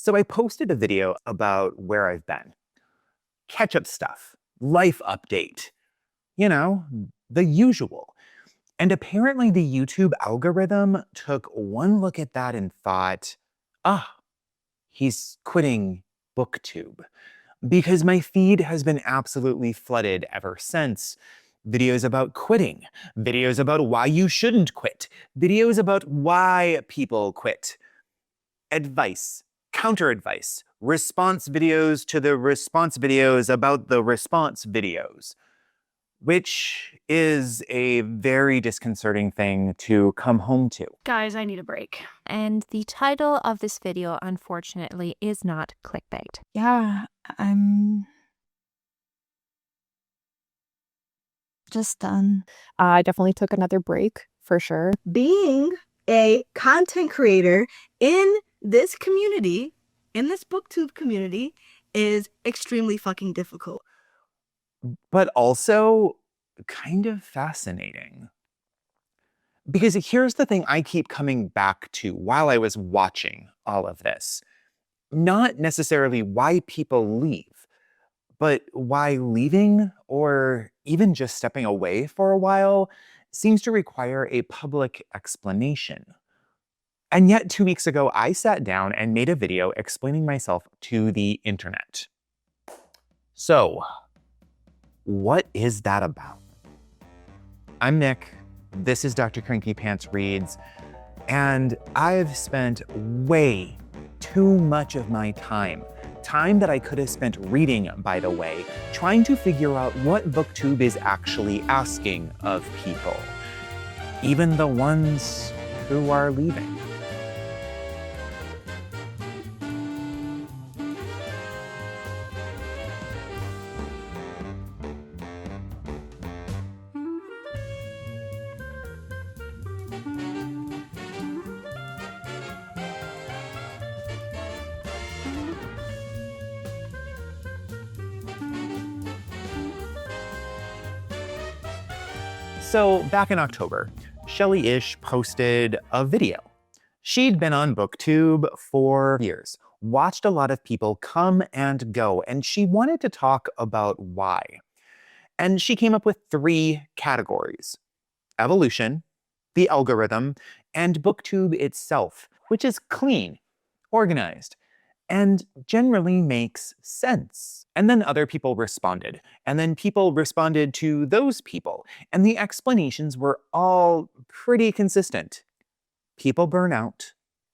So I posted a video about where I've been. Catch-up stuff, life update, you know, the usual. And apparently the YouTube algorithm took one look at that and thought, he's quitting BookTube. Because my feed has been absolutely flooded ever since. Videos about quitting, videos about why you shouldn't quit, videos about why people quit. Advice, counter-advice, response videos to the response videos about the response videos. Which is a very disconcerting thing to come home to. Guys, I need a break. And the title of this video, unfortunately, is not clickbait. Yeah, I'm just done. I definitely took another break, for sure. Being a content creator in this community, in this BookTube community, is extremely fucking difficult. But also kind of fascinating. Because here's the thing I keep coming back to while I was watching all of this. Not necessarily why people leave, but why leaving or even just stepping away for a while seems to require a public explanation. And yet 2 weeks ago, I sat down and made a video explaining myself to the internet. So, what is that about? I'm Nick, this is DrCrankyPantsReads, and I've spent way too much of my time that I could have spent reading, by the way, trying to figure out what BookTube is actually asking of people, even the ones who are leaving. So back in October, Shellyish posted a video. She'd been on BookTube for years, watched a lot of people come and go, and she wanted to talk about why. And she came up with 3 categories: evolution, the algorithm, and BookTube itself, which is clean, organized, and generally makes sense. And then other people responded, and then people responded to those people, and the explanations were all pretty consistent. People burn out,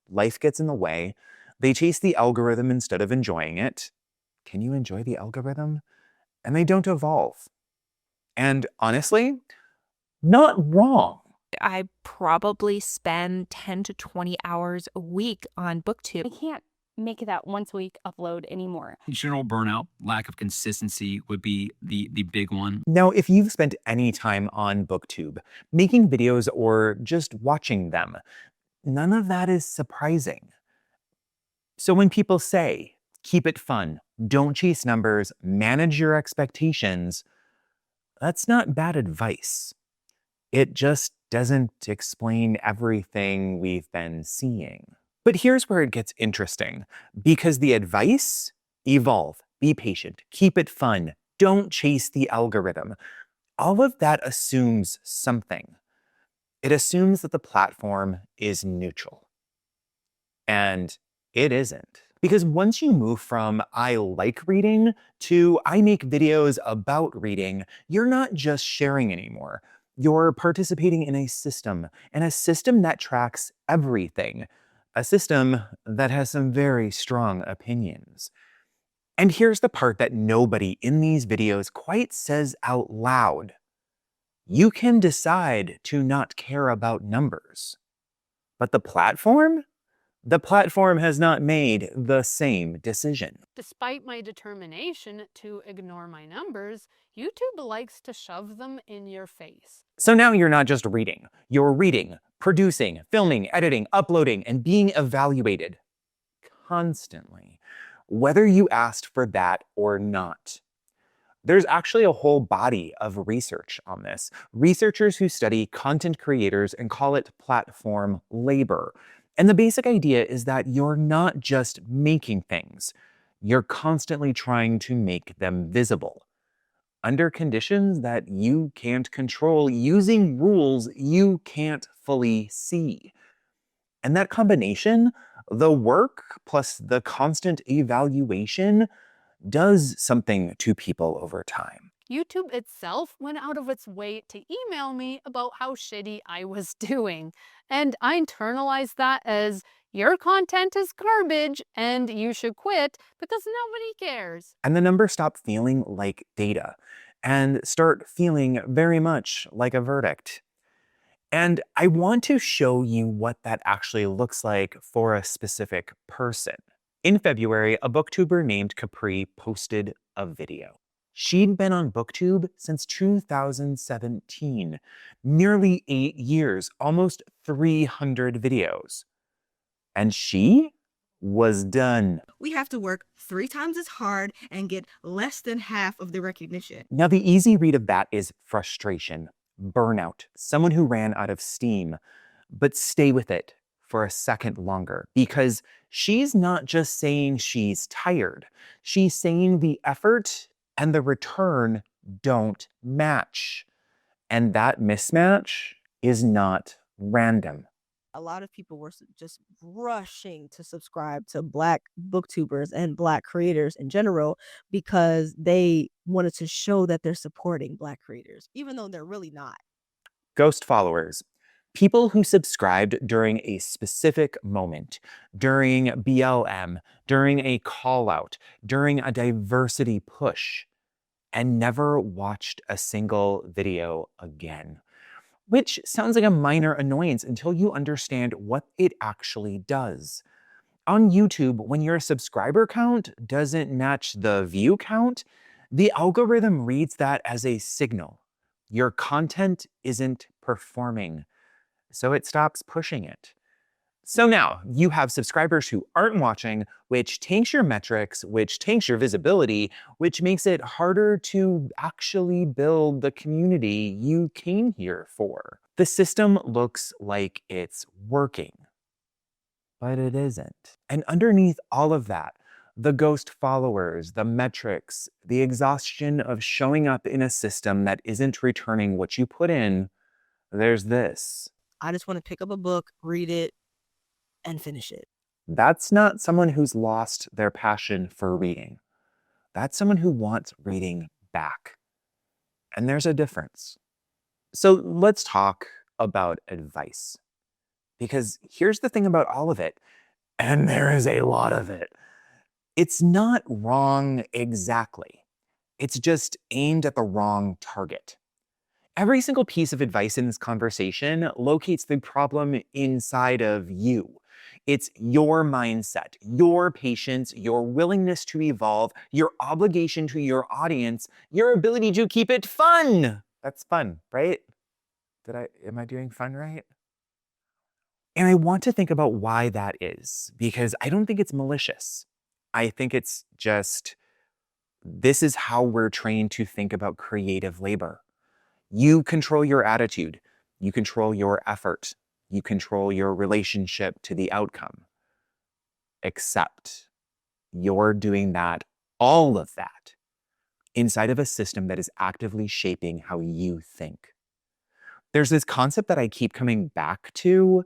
life gets in the way, they chase the algorithm instead of enjoying it. Can you enjoy the algorithm? And they don't evolve. And honestly, not wrong. I probably spend 10 to 20 hours a week on BookTube. I can't make that once a week upload anymore. General burnout, lack of consistency would be the big one. Now, if you've spent any time on BookTube, making videos or just watching them, none of that is surprising. So when people say, keep it fun, don't chase numbers, manage your expectations, that's not bad advice. It just doesn't explain everything we've been seeing. But here's where it gets interesting, because the advice, evolve, be patient, keep it fun, don't chase the algorithm, all of that assumes something. It assumes that the platform is neutral. And it isn't. Because once you move from I like reading to I make videos about reading, you're not just sharing anymore. You're participating in a system, and a system that tracks everything. A system that has some very strong opinions. And here's the part that nobody in these videos quite says out loud. You can decide to not care about numbers. But the platform? The platform has not made the same decision. Despite my determination to ignore my numbers, YouTube likes to shove them in your face. So now you're not just reading. You're reading, producing, filming, editing, uploading, and being evaluated constantly, whether you asked for that or not. There's actually a whole body of research on this. Researchers who study content creators and call it platform labor. And the basic idea is that you're not just making things, you're constantly trying to make them visible under conditions that you can't control, using rules you can't fully see. And that combination, the work plus the constant evaluation, does something to people over time. YouTube itself went out of its way to email me about how shitty I was doing. And I internalized that as, your content is garbage and you should quit because nobody cares. And the numbers stop feeling like data and start feeling very much like a verdict. And I want to show you what that actually looks like for a specific person. In February, a booktuber named Capri posted a video. She'd been on BookTube since 2017, nearly 8 years, almost 300 videos. And she was done. We have to work 3 times as hard and get less than half of the recognition. Now, the easy read of that is frustration, burnout, someone who ran out of steam. But stay with it for a second longer, because she's not just saying she's tired. She's saying the effort and the return don't match. And that mismatch is not random. A lot of people were just rushing to subscribe to Black booktubers and Black creators in general because they wanted to show that they're supporting Black creators, even though they're really not. Ghost followers. People who subscribed during a specific moment, during BLM, during a call out, during a diversity push, and never watched a single video again. Which sounds like a minor annoyance until you understand what it actually does. On YouTube, when your subscriber count doesn't match the view count, the algorithm reads that as a signal. Your content isn't performing, so it stops pushing it. So now you have subscribers who aren't watching, which tanks your metrics, which tanks your visibility, which makes it harder to actually build the community you came here for. The system looks like it's working, but it isn't. And underneath all of that, the ghost followers, the metrics, the exhaustion of showing up in a system that isn't returning what you put in, there's this. I just want to pick up a book, read it, and finish it. That's not someone who's lost their passion for reading. That's someone who wants reading back. And there's a difference. So let's talk about advice. Because here's the thing about all of it, and there is a lot of it. It's not wrong exactly. It's just aimed at the wrong target. Every single piece of advice in this conversation locates the problem inside of you. It's your mindset, your patience, your willingness to evolve, your obligation to your audience, your ability to keep it fun. That's fun, right? Am I doing fun right? And I want to think about why that is, because I don't think it's malicious. I think it's just, this is how we're trained to think about creative labor. You control your attitude. You control your effort. You control your relationship to the outcome. Except you're doing that, all of that, inside of a system that is actively shaping how you think. There's this concept that I keep coming back to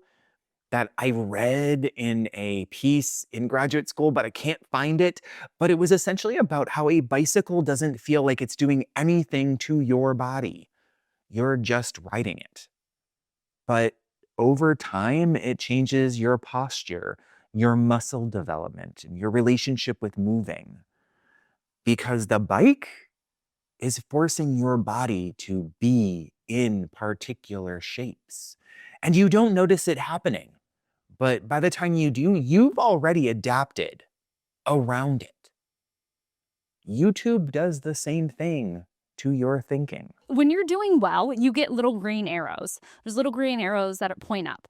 that I read in a piece in graduate school, but I can't find it. But it was essentially about how a bicycle doesn't feel like it's doing anything to your body. You're just riding it. But over time, it changes your posture, your muscle development, and your relationship with moving. Because the bike is forcing your body to be in particular shapes. And you don't notice it happening. But by the time you do, you've already adapted around it. YouTube does the same thing to your thinking. When you're doing well, you get little green arrows. There's little green arrows that point up.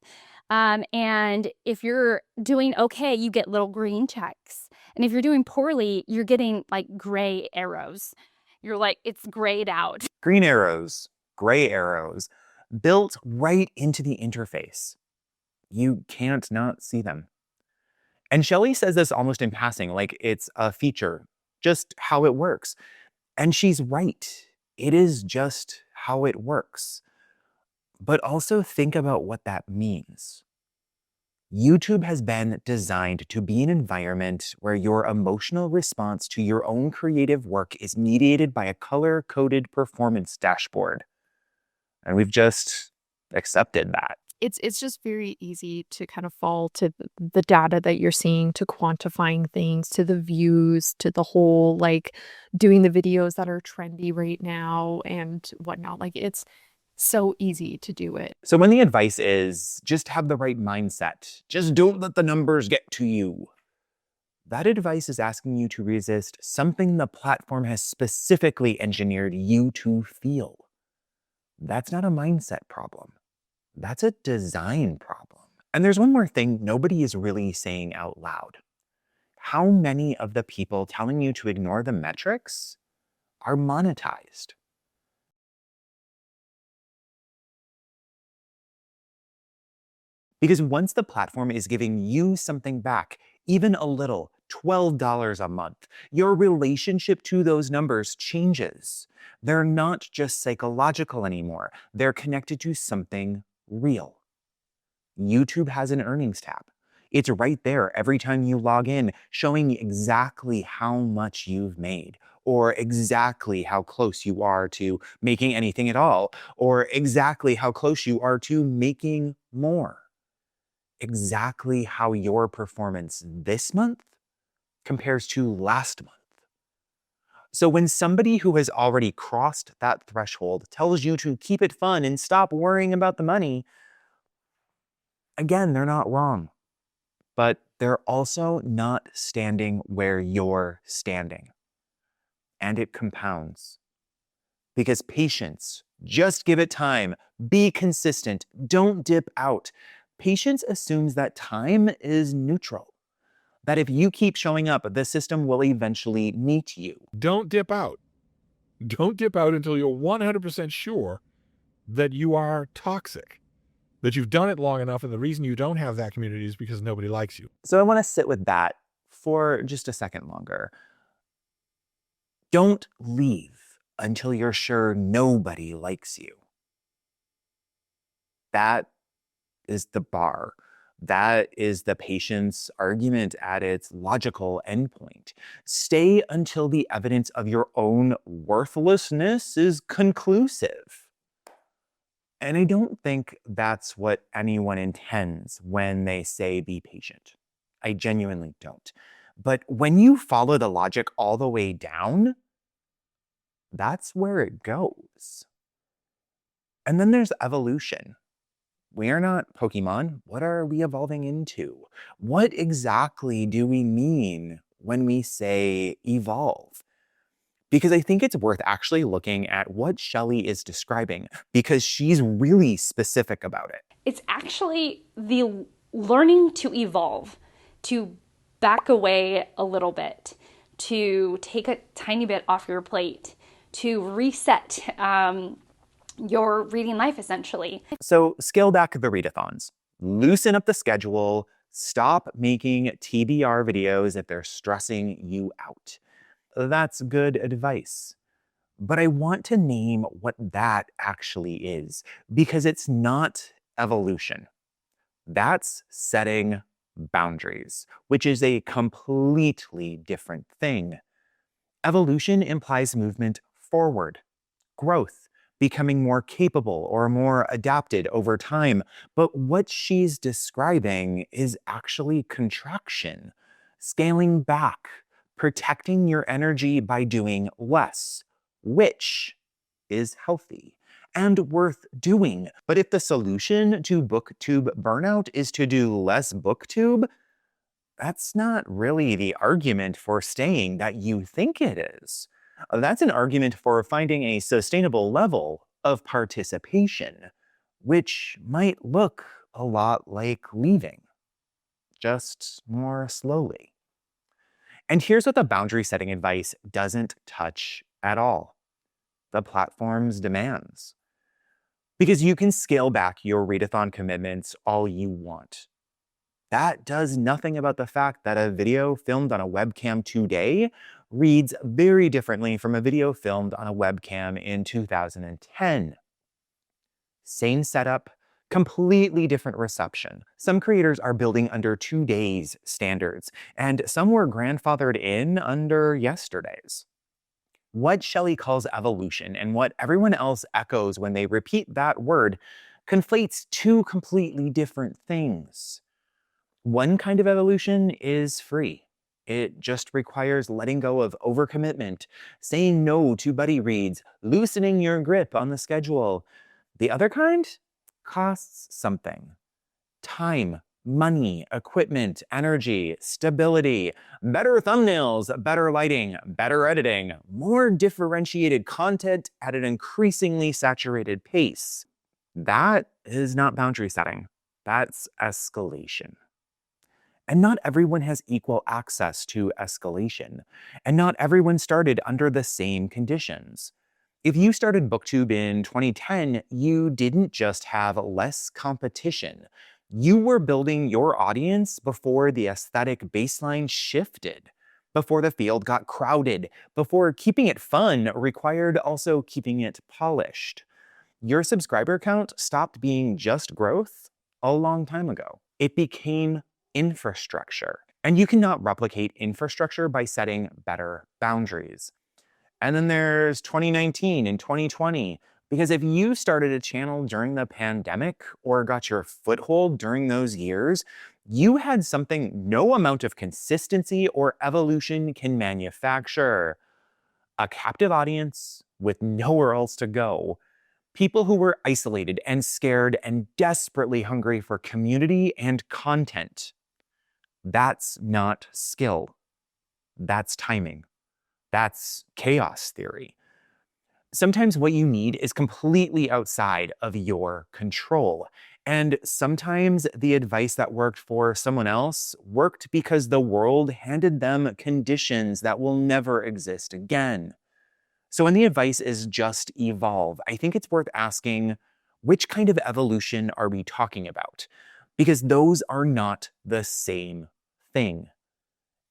And if you're doing okay, you get little green checks. And if you're doing poorly, you're getting like gray arrows. You're like, it's grayed out. Green arrows, gray arrows, built right into the interface. You can't not see them. And Shelley says this almost in passing, like it's a feature, just how it works. And she's right. It is just how it works. But also think about what that means. YouTube has been designed to be an environment where your emotional response to your own creative work is mediated by a color-coded performance dashboard. And we've just accepted that. It's just very easy to kind of fall to the data that you're seeing, to quantifying things, to the views, to the whole, like, doing the videos that are trendy right now and whatnot. Like, it's so easy to do it. So when the advice is just have the right mindset, just don't let the numbers get to you, that advice is asking you to resist something the platform has specifically engineered you to feel. That's not a mindset problem. That's a design problem. And there's one more thing nobody is really saying out loud. How many of the people telling you to ignore the metrics are monetized? Because once the platform is giving you something back, even a little, $12 a month, your relationship to those numbers changes. They're not just psychological anymore. They're connected to something real. YouTube has an earnings tab. It's right there every time you log in, showing exactly how much you've made, or exactly how close you are to making anything at all, or exactly how close you are to making more. Exactly how your performance this month compares to last month. So when somebody who has already crossed that threshold tells you to keep it fun and stop worrying about the money, again, they're not wrong, but they're also not standing where you're standing. And it compounds. Because patience, just give it time, be consistent, don't dip out. Patience assumes that time is neutral. That if you keep showing up, the system will eventually meet you. Don't dip out. Don't dip out until you're 100% sure that you are toxic, that you've done it long enough, and the reason you don't have that community is because nobody likes you. So I want to sit with that for just a second longer. Don't leave until you're sure nobody likes you. That is the bar. That is the patience argument at its logical endpoint. Stay until the evidence of your own worthlessness is conclusive. And I don't think that's what anyone intends when they say be patient. I genuinely don't. But when you follow the logic all the way down, that's where it goes. And then there's evolution. We are not Pokemon. What are we evolving into? What exactly do we mean when we say evolve? Because I think it's worth actually looking at what Shelley is describing, because she's really specific about it. It's actually the learning to evolve, to back away a little bit, to take a tiny bit off your plate, to reset your reading life, essentially. So scale back the readathons, loosen up the schedule, stop making TBR videos if they're stressing you out. That's good advice. But I want to name what that actually is, because it's not evolution. That's setting boundaries, which is a completely different thing. Evolution implies movement forward, growth, becoming more capable or more adapted over time. But what she's describing is actually contraction, scaling back, protecting your energy by doing less, which is healthy and worth doing. But if the solution to BookTube burnout is to do less BookTube, that's not really the argument for staying that you think it is. That's an argument for finding a sustainable level of participation, which might look a lot like leaving, just more slowly. And here's what the boundary setting advice doesn't touch at all: the platform's demands. Because you can scale back your readathon commitments all you want. That does nothing about the fact that a video filmed on a webcam today reads very differently from a video filmed on a webcam in 2010. Same setup, completely different reception. Some creators are building under 2 days standards, and some were grandfathered in under yesterday's. What Shelley calls evolution and what everyone else echoes when they repeat that word conflates two completely different things. One kind of evolution is free. It just requires letting go of overcommitment, saying no to buddy reads, loosening your grip on the schedule. The other kind costs something. Time, money, equipment, energy, stability, better thumbnails, better lighting, better editing, more differentiated content at an increasingly saturated pace. That is not boundary setting. That's escalation. And not everyone has equal access to escalation. And not everyone started under the same conditions. If you started BookTube in 2010, you didn't just have less competition. You were building your audience before the aesthetic baseline shifted, before the field got crowded, before keeping it fun required also keeping it polished. Your subscriber count stopped being just growth a long time ago. It became infrastructure. And you cannot replicate infrastructure by setting better boundaries. And then there's 2019 and 2020. Because if you started a channel during the pandemic or got your foothold during those years, you had something no amount of consistency or evolution can manufacture. A captive audience with nowhere else to go. People who were isolated and scared and desperately hungry for community and content. That's not skill. That's timing. That's chaos theory. Sometimes what you need is completely outside of your control. And sometimes the advice that worked for someone else worked because the world handed them conditions that will never exist again. So when the advice is just evolve, I think it's worth asking, which kind of evolution are we talking about? Because those are not the same thing.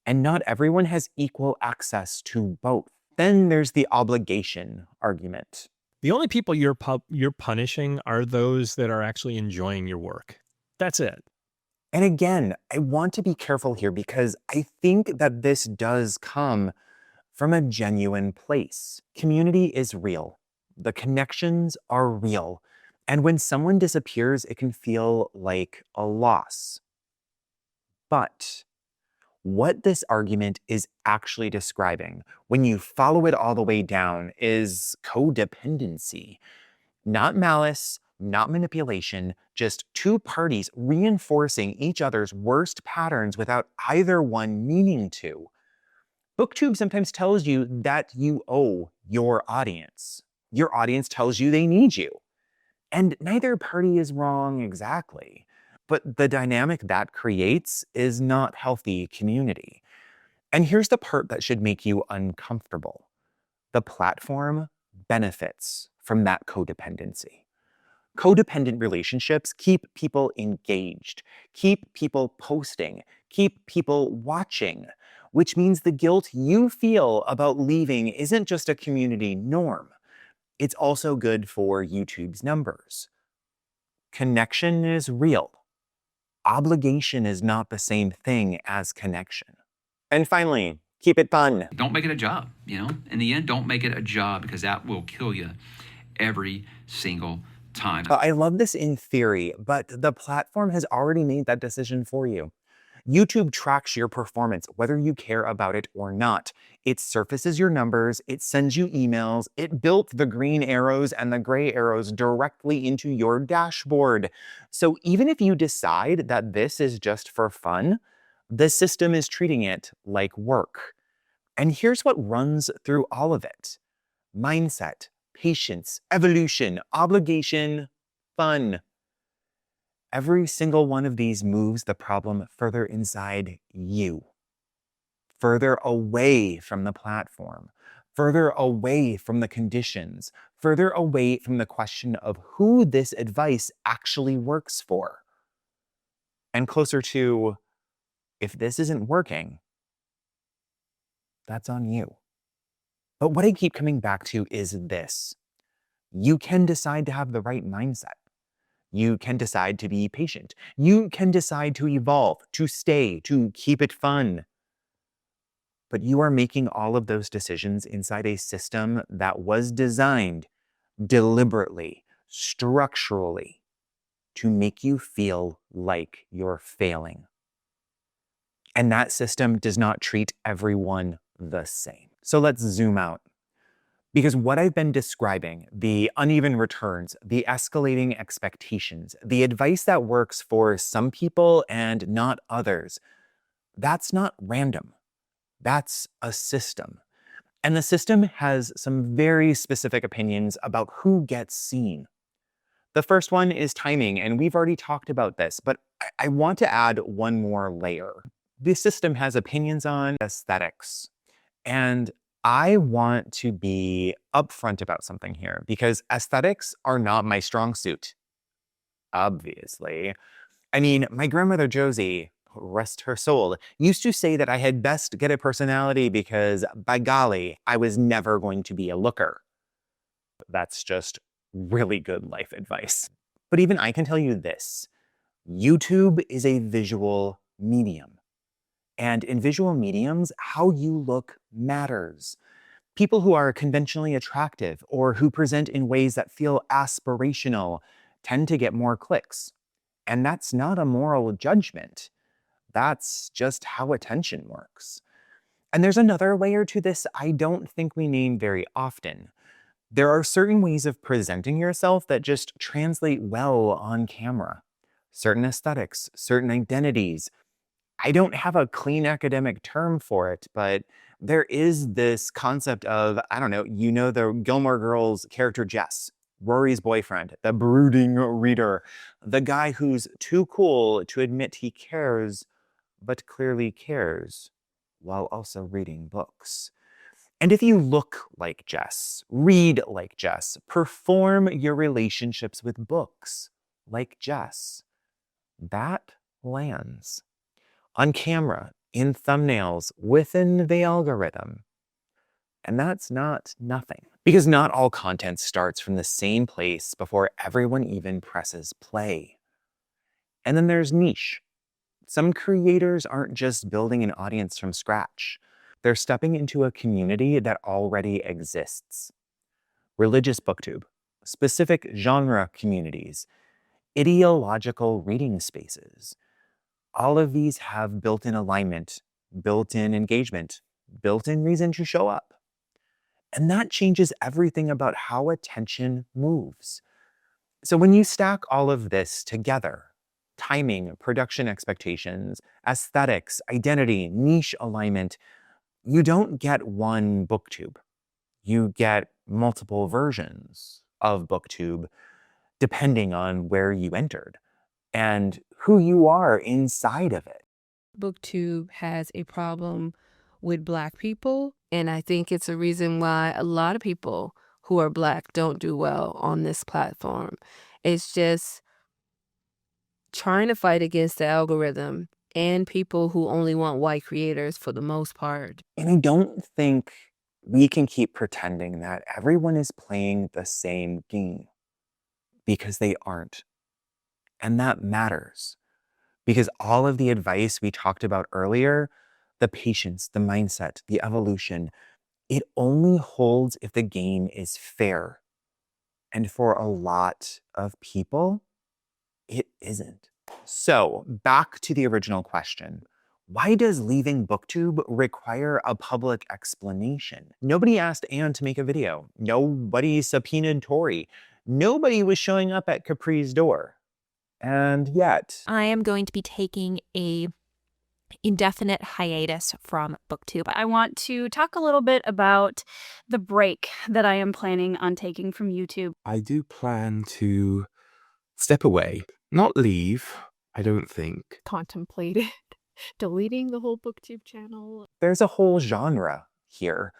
And not everyone has equal access to both. Then there's the obligation argument. The only people you're punishing are those that are actually enjoying your work. That's it. And again, I want to be careful here because I think that this does come from a genuine place. Community is real. The connections are real. And when someone disappears, it can feel like a loss. But what this argument is actually describing, when you follow it all the way down, is codependency. Not malice, not manipulation, just two parties reinforcing each other's worst patterns without either one meaning to. BookTube sometimes tells you that you owe your audience. Your audience tells you they need you. And neither party is wrong exactly. But the dynamic that creates is not healthy community. And here's the part that should make you uncomfortable. The platform benefits from that codependency. Codependent relationships keep people engaged, keep people posting, keep people watching, which means the guilt you feel about leaving isn't just a community norm. It's also good for YouTube's numbers. Connection is real. Obligation is not the same thing as connection. And finally, keep it fun. Don't make it a job, In the end, don't make it a job because that will kill you every single time. I love this in theory, but the platform has already made that decision for you. YouTube tracks your performance, whether you care about it or not. It surfaces your numbers, it sends you emails, it built the green arrows and the gray arrows directly into your dashboard. So even if you decide that this is just for fun, the system is treating it like work. And here's what runs through all of it: mindset, patience, evolution, obligation, fun. Every single one of these moves the problem further inside you, further away from the platform, further away from the conditions, further away from the question of who this advice actually works for, and closer to, if this isn't working, that's on you. But what I keep coming back to is this. You can decide to have the right mindset. You can decide to be patient. You can decide to evolve, to stay, to keep it fun. But you are making all of those decisions inside a system that was designed deliberately, structurally, to make you feel like you're failing. And that system does not treat everyone the same. So let's zoom out. Because what I've been describing, the uneven returns, the escalating expectations, the advice that works for some people and not others, that's not random. That's a system. And the system has some very specific opinions about who gets seen. The first one is timing, and we've already talked about this, but I want to add one more layer. The system has opinions on aesthetics. And I want to be upfront about something here because aesthetics are not my strong suit. Obviously. I mean, my grandmother Josie, rest her soul, used to say that I had best get a personality because, by golly, I was never going to be a looker. That's just really good life advice. But even I can tell you this. YouTube is a visual medium. And in visual mediums, how you look matters. People who are conventionally attractive or who present in ways that feel aspirational tend to get more clicks. And that's not a moral judgment. That's just how attention works. And there's another layer to this I don't think we name very often. There are certain ways of presenting yourself that just translate well on camera. Certain aesthetics, certain identities. I don't have a clean academic term for it, but there is this concept of, I don't know, you know the Gilmore Girls character Jess, Rory's boyfriend, the brooding reader, the guy who's too cool to admit he cares, but clearly cares, while also reading books. And if you look like Jess, read like Jess, perform your relationships with books like Jess, that lands. On camera, in thumbnails, within the algorithm. And that's not nothing. Because not all content starts from the same place before everyone even presses play. And then there's niche. Some creators aren't just building an audience from scratch. They're stepping into a community that already exists. Religious booktube, specific genre communities, ideological reading spaces. All of these have built-in alignment, built-in engagement, built-in reason to show up. And that changes everything about how attention moves. So when you stack all of this together, timing, production expectations, aesthetics, identity, niche alignment, you don't get one booktube. You get multiple versions of booktube depending on where you entered and who you are inside of it. BookTube has a problem with Black people, and I think it's a reason why a lot of people who are Black don't do well on this platform. It's just trying to fight against the algorithm and people who only want white creators for the most part. And I don't think we can keep pretending that everyone is playing the same game, because they aren't. And that matters. Because all of the advice we talked about earlier, the patience, the mindset, the evolution, it only holds if the game is fair. And for a lot of people, it isn't. So back to the original question. Why does leaving BookTube require a public explanation? Nobody asked Anne to make a video. Nobody subpoenaed Tori. Nobody was showing up at Capri's door. And yet, I am going to be taking a indefinite hiatus from BookTube. I want to talk a little bit about the break that I am planning on taking from YouTube. I do plan to step away, not leave, I don't think. Contemplated deleting the whole BookTube channel. there's a whole genre here.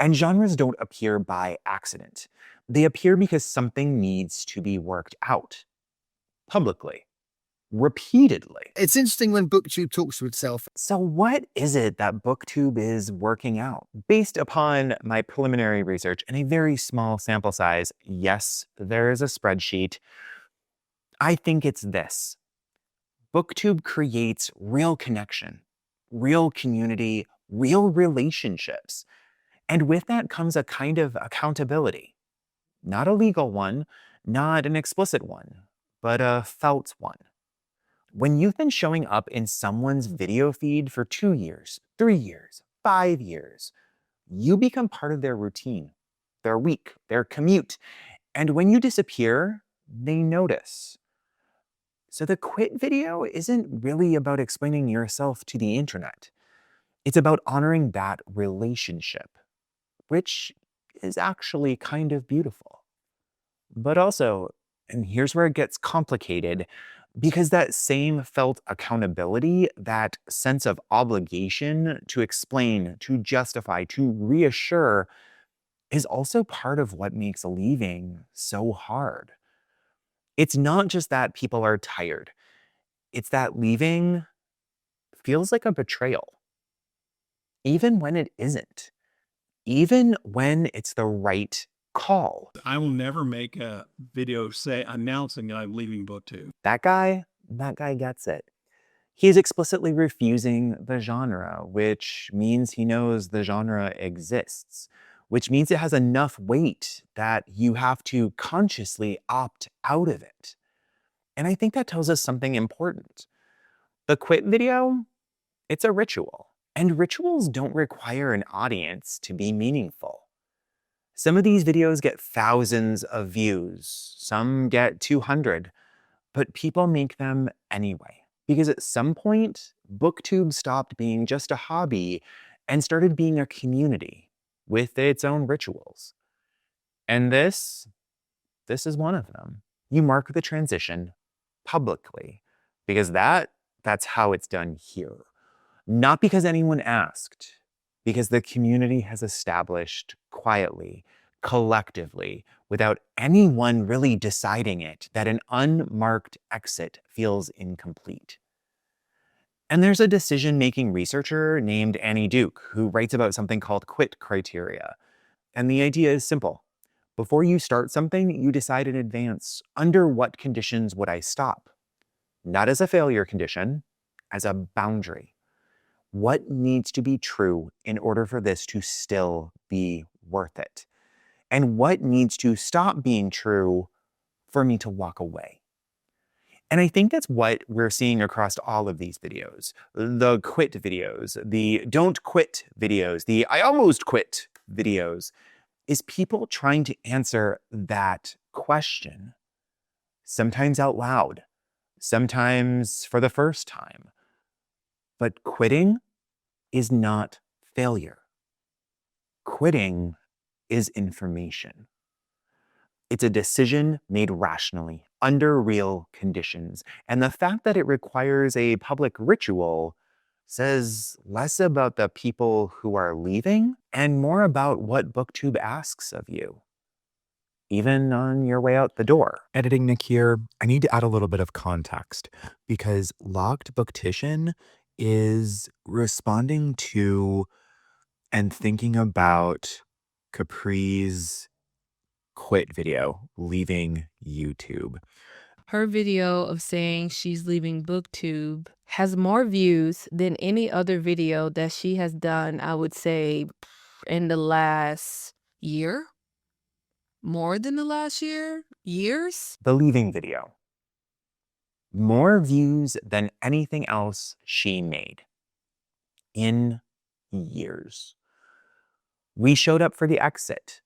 And genres don't appear by accident. They appear because something needs to be worked out. Publicly. Repeatedly. It's interesting when BookTube talks to itself. So what is it that BookTube is working out? Based upon my preliminary research and a very small sample size, yes, there is a spreadsheet. I think it's this. BookTube creates real connection, real community, real relationships. And with that comes a kind of accountability. Not a legal one, not an explicit one, but a felt one. When you've been showing up in someone's video feed for 2 years, 3 years, 5 years, you become part of their routine, their week, their commute. And when you disappear, they notice. So the quit video isn't really about explaining yourself to the internet. It's about honoring that relationship, which is actually kind of beautiful. But also, and here's where it gets complicated, because that same felt accountability, that sense of obligation to explain, to justify, to reassure, is also part of what makes leaving so hard. It's not just that people are tired. It's that leaving feels like a betrayal. Even when it isn't. Even when it's the right call. I will never make a video announcing that I'm leaving BookTube. That guy gets it. He's explicitly refusing the genre, which means he knows the genre exists, which means it has enough weight that you have to consciously opt out of it. And I think that tells us something important. The quit video, it's a ritual. And rituals don't require an audience to be meaningful. Some of these videos get thousands of views, some get 200, but people make them anyway. Because at some point, BookTube stopped being just a hobby and started being a community with its own rituals. And this is one of them. You mark the transition publicly, because that's how it's done here. Not because anyone asked, because the community has established quietly, collectively, without anyone really deciding it, that an unmarked exit feels incomplete. And there's a decision-making researcher named Annie Duke who writes about something called quit criteria. And the idea is simple. Before you start something, you decide in advance, under what conditions would I stop? Not as a failure condition, as a boundary. What needs to be true in order for this to still be worth it? And what needs to stop being true for me to walk away? And I think that's what we're seeing across all of these videos. The quit videos, the don't quit videos, the I almost quit videos, is people trying to answer that question. Sometimes out loud, sometimes for the first time. But quitting is not failure. Quitting is information. It's a decision made rationally, under real conditions. And the fact that it requires a public ritual says less about the people who are leaving and more about what BookTube asks of you, even on your way out the door. Editing Nick here. I need to add a little bit of context because Locked Booktition is responding to and thinking about Capri's quit video, leaving YouTube. Her video of saying she's leaving BookTube has more views than any other video that she has done, I would say, in the last year. More than the last year? Years? The leaving video. More views than anything else she made. In years. We showed up for the exit.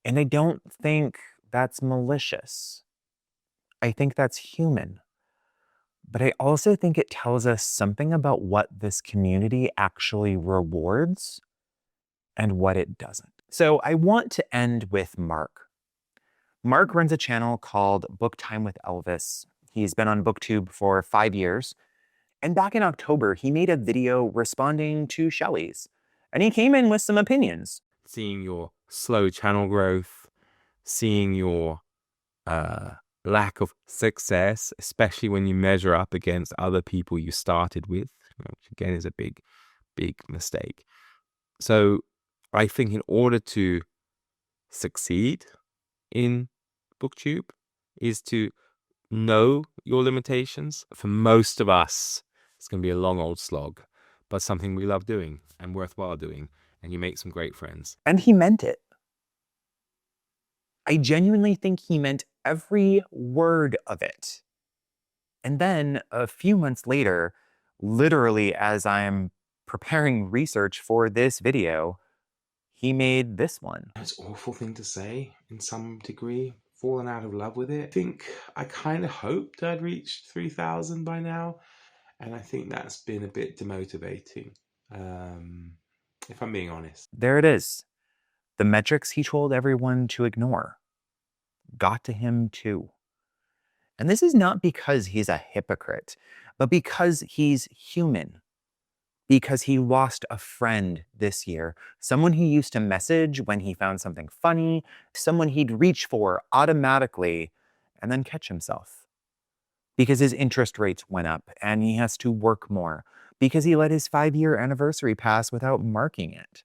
And I don't think that's malicious. I think that's human. But I also think it tells us something about what this community actually rewards and what it doesn't. So I want to end with Mark. Mark runs a channel called Book Time with Elvis. He's been on BookTube for 5 years. And back in October, he made a video responding to Shellyish. And he came in with some opinions. Seeing your slow channel growth, seeing your lack of success, especially when you measure up against other people you started with, which again is a big mistake. So I think in order to succeed in BookTube is to know your limitations. For most of us, it's going to be a long old slog, but something we love doing and worthwhile doing, and you make some great friends. And he meant it. I genuinely think he meant every word of it. And then a few months later, literally as I'm preparing research for this video, he made this one. It's an awful thing to say in some degree, fallen out of love with it. I think I kind of hoped I'd reached 3,000 by now, and I think that's been a bit demotivating, if I'm being honest. There it is. The metrics he told everyone to ignore got to him too. And this is not because he's a hypocrite, but because he's human. Because he lost a friend this year, someone he used to message when he found something funny, someone he'd reach for automatically and then catch himself. Because his interest rates went up and he has to work more. Because he let his 5-year anniversary pass without marking it.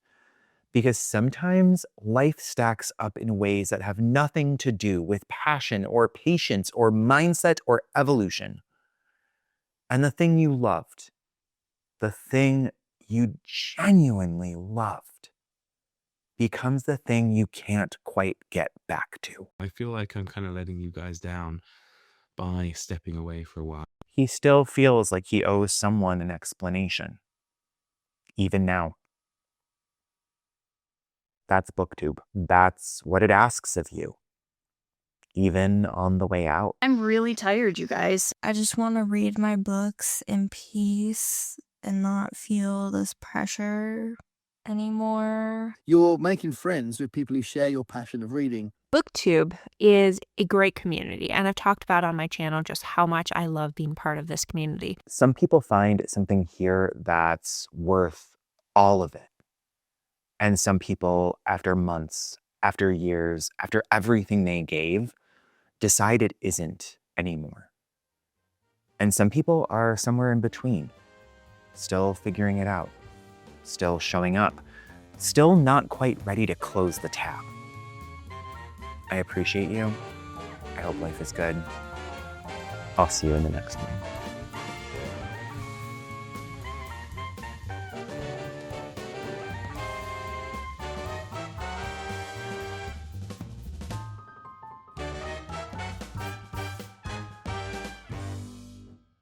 Because sometimes life stacks up in ways that have nothing to do with passion or patience or mindset or evolution. And the thing you loved, the thing you genuinely loved, becomes the thing you can't quite get back to. I feel like I'm kind of letting you guys down by stepping away for a while. He still feels like he owes someone an explanation. Even now. That's BookTube. That's what it asks of you. Even on the way out. I'm really tired, you guys. I just want to read my books in peace and not feel this pressure anymore. You're making friends with people who share your passion of reading. BookTube is a great community, and I've talked about on my channel just how much I love being part of this community. Some people find something here that's worth all of it. And some people, after months, after years, after everything they gave, decide it isn't anymore. And some people are somewhere in between, still figuring it out, still showing up, still not quite ready to close the tab. I appreciate you. I hope life is good. I'll see you in the next one.